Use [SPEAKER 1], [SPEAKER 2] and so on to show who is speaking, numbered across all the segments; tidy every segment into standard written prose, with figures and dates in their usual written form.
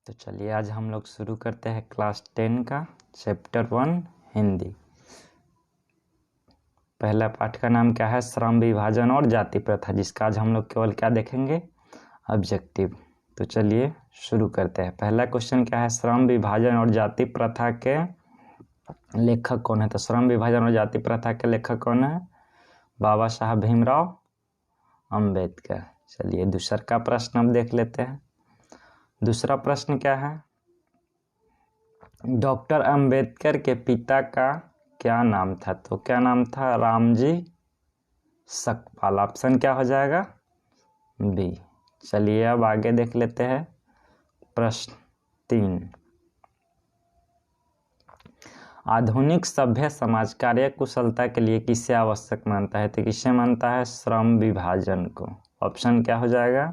[SPEAKER 1] तो चलिए आज हम लोग शुरू करते हैं क्लास 10 का चैप्टर 1 हिंदी। पहला पाठ का नाम क्या है? श्रम विभाजन और जाति प्रथा, जिसका आज हम लोग केवल क्या देखेंगे? ऑब्जेक्टिव। तो चलिए शुरू करते हैं। पहला क्वेश्चन क्या है? श्रम विभाजन और जाति प्रथा के लेखक कौन है? तो श्रम विभाजन और जाति प्रथा के लेखक कौन है? बाबा साहब भीमराव अंबेडकर। चलिए दूसरा का प्रश्न हम देख लेते हैं। दूसरा प्रश्न क्या है? डॉक्टर अंबेडकर के पिता का क्या नाम था? तो क्या नाम था? रामजी सकपाल। ऑप्शन क्या हो जाएगा? बी। चलिए अब आगे देख लेते हैं। प्रश्न 3, आधुनिक सभ्य समाज कार्य कुशलता के लिए किसे आवश्यक मानता है? तो किसे मानता है? श्रम विभाजन को। ऑप्शन क्या हो जाएगा?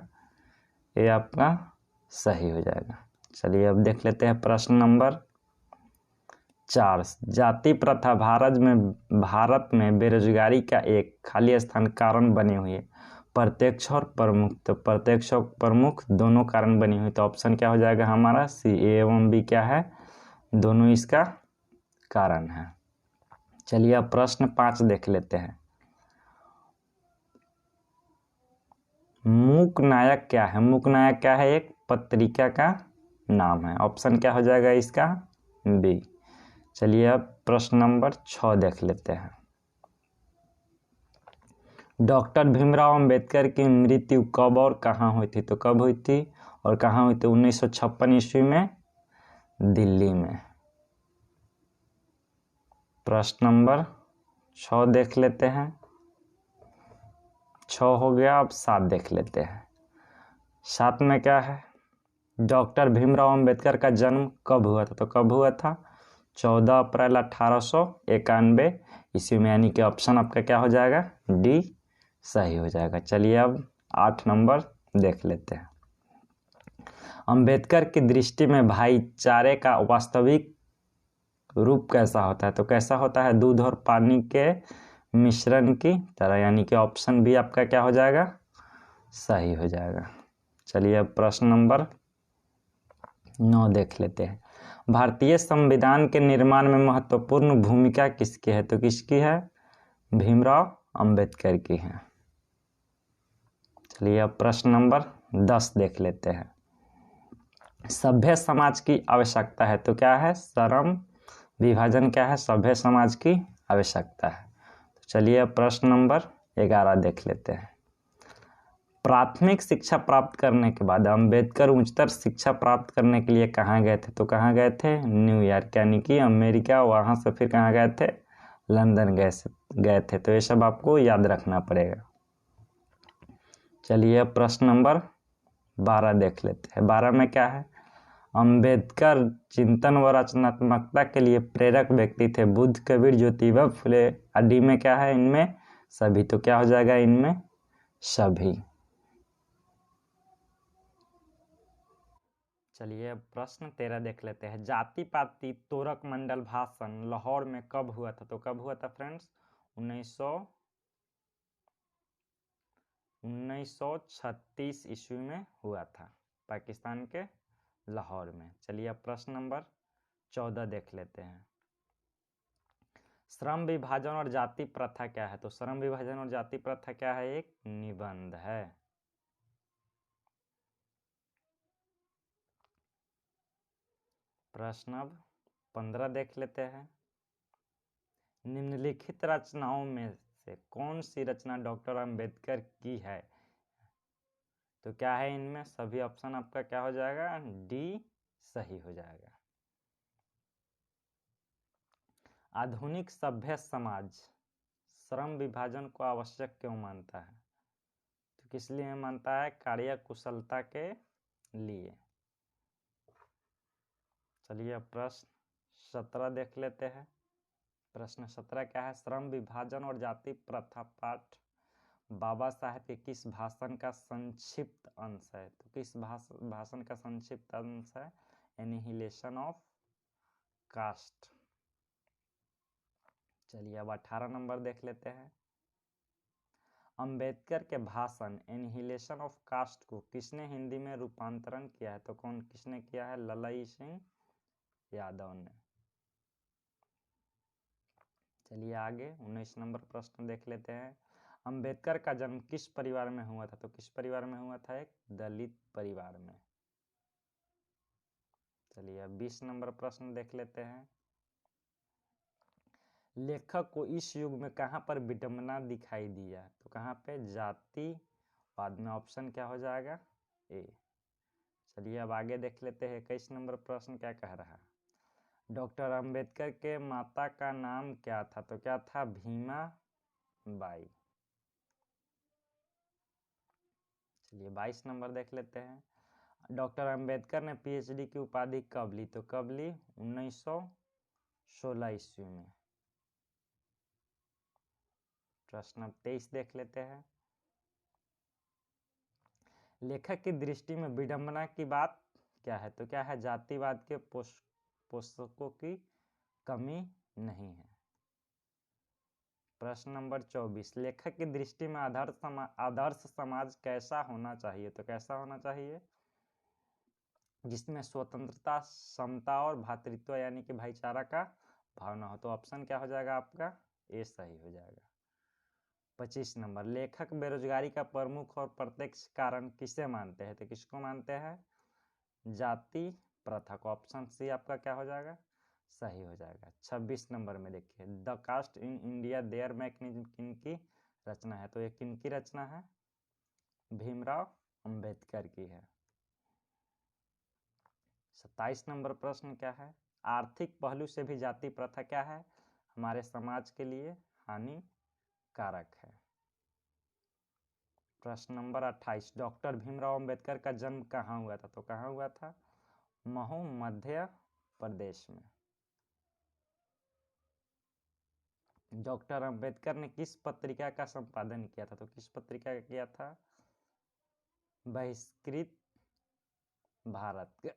[SPEAKER 1] ये आपका सही हो जाएगा। चलिए अब देख लेते हैं प्रश्न नंबर 4, जाति प्रथा भारत में बेरोजगारी का एक खाली स्थान कारण बने हुए प्रत्यक्ष और प्रमुख। तो प्रत्यक्ष और प्रमुख दोनों कारण बनी हुई। तो ऑप्शन क्या हो जाएगा हमारा? सी। ए एवं बी क्या है? दोनों इसका कारण है। चलिए अब प्रश्न 5 देख लेते हैं। मूक नायक क्या है? मूक नायक क्या है? एक पत्रिका का नाम है। ऑप्शन क्या हो जाएगा इसका? बी। चलिए अब प्रश्न नंबर 6 देख लेते हैं। डॉक्टर भीमराव अंबेडकर की मृत्यु कब और कहाँ हुई थी? तो कब हुई थी और कहाँ हुई थी? 1956 ईस्वी में दिल्ली में। प्रश्न नंबर 6 देख लेते हैं। 6 हो गया, अब 7 देख लेते हैं। 7 में क्या है? डॉक्टर भीमराव अंबेडकर का जन्म कब हुआ था? तो कब हुआ था? 14 अप्रैल 1891 ईस्वी में, यानी कि ऑप्शन आपका क्या हो जाएगा? डी सही हो जाएगा। चलिए अब 8 नंबर देख लेते हैं। अंबेडकर की दृष्टि में भाईचारे का वास्तविक रूप कैसा होता है? तो कैसा होता है? दूध और पानी के मिश्रण की तरह, यानी कि ऑप्शन भी आपका क्या हो जाएगा? सही हो जाएगा। चलिए अब प्रश्न नंबर 9 देख लेते हैं। भारतीय संविधान के निर्माण में महत्वपूर्ण भूमिका किसकी है? तो किसकी है? भीमराव अंबेडकर की है। चलिए अब प्रश्न नंबर 10 देख लेते हैं। सभ्य समाज की आवश्यकता है। तो क्या है? श्रम विभाजन क्या है? सभ्य समाज की आवश्यकता है। तो चलिए अब प्रश्न नंबर 11 देख लेते हैं। प्राथमिक शिक्षा प्राप्त करने के बाद अंबेडकर उच्चतर शिक्षा प्राप्त करने के लिए कहाँ गए थे? तो कहाँ गए थे? न्यूयॉर्क, यानी कि अमेरिका। वहाँ से फिर कहाँ गए थे? लंदन गए थे। तो ये सब आपको याद रखना पड़ेगा। चलिए अब प्रश्न नंबर 12 देख लेते हैं। 12 में क्या है? अंबेडकर चिंतन व रचनात्मकता के लिए प्रेरक व्यक्ति थे। बुद्ध, कबीर, ज्योतिबा फुले आदि में क्या है? इनमें सभी। तो क्या हो जाएगा? इनमें सभी। चलिए अब प्रश्न 13 देख लेते हैं। जाति पाति तोरक मंडल भाषण लाहौर में कब हुआ था? तो कब हुआ था फ्रेंड्स? 1936 ईस्वी में हुआ था, पाकिस्तान के लाहौर में। चलिए अब प्रश्न नंबर 14 देख लेते हैं। श्रम विभाजन और जाति प्रथा क्या है? तो श्रम विभाजन और जाति प्रथा क्या है? एक निबंध है। प्रश्न अब 15 देख लेते हैं। निम्नलिखित रचनाओं में से कौन सी रचना डॉक्टर अंबेडकर की है? तो क्या है इनमें सभी? ऑप्शन आपका क्या हो जाएगा? डी सही हो जाएगा। आधुनिक सभ्य समाज श्रम विभाजन को आवश्यक क्यों मानता है? तो किस लिए मानता है? कार्य कुशलता के लिए। चलिए प्रश्न 17 देख लेते हैं। प्रश्न 17 क्या है? श्रम विभाजन और जाति प्रथा पाठ बाबा साहेब के किस भाषण का संक्षिप्त अंश है? तो किस भाषण का संक्षिप्त अंश है? Annihilation of caste. चलिए अब 18 नंबर देख लेते हैं। अंबेडकर के भाषण एनिहिलेशन ऑफ कास्ट को किसने हिंदी में रूपांतरण किया है? तो कौन किसने किया है? ललई सिंह यादव ने। चलिए आगे 19 नंबर प्रश्न देख लेते हैं। अंबेडकर का जन्म किस परिवार में हुआ था? तो किस परिवार में हुआ था? एक दलित परिवार में। चलिए अब 20 नंबर प्रश्न देख लेते हैं। लेखक को इस युग में कहाँ पर विडंबना दिखाई दी है? तो कहाँ पे? जातिवाद में। ऑप्शन क्या हो जाएगा? ए। चलिए अब आगे देख लेते हैं 21 नंबर प्रश्न क्या कह रहा है। डॉक्टर अंबेडकर के माता का नाम क्या था? तो क्या था? भीमा बाई। चलिए 22 नंबर देख लेते हैं। डॉक्टर अंबेडकर ने पीएचडी की उपाधि कब ली? तो कब ली? 1916 ईस्वी में। प्रश्न 23 देख लेते हैं। लेखक की दृष्टि में विडंबना की बात क्या है? तो क्या है? जातिवाद के पोषकों की कमी नहीं है। प्रश्न नंबर 24, लेखक की दृष्टि में आदर्श समाज कैसा होना चाहिए? तो कैसा होना चाहिए? जिसमें स्वतंत्रता, समता और भातृत्व यानी कि भाईचारा का भावना हो। तो ऑप्शन क्या हो जाएगा आपका? ए सही हो जाएगा। 25 नंबर, लेखक बेरोजगारी का प्रमुख और प्रत्यक्ष कारण किसे मानते हैं? तो किसको मानते हैं? जाति प्रथा को। ऑप्शन सी आपका क्या हो जाएगा? सही हो जाएगा। 26 नंबर में देखिए, the caste in India their mechanism किनकी रचना है? तो ये किनकी रचना है? भीमराव अंबेडकर की है। 27 नंबर प्रश्न क्या है? आर्थिक पहलू से भी जाति प्रथा क्या है? हमारे समाज के लिए हानिकारक है। प्रश्न नंबर 28, डॉक्टर भीमराव अंबेडकर का जन्म कहाँ हुआ था? तो कहाँ हुआ था? महू, मध्य प्रदेश में। डॉक्टर अंबेडकर ने किस पत्रिका का संपादन किया था? तो किस पत्रिका का किया था? बहिष्कृत भारत।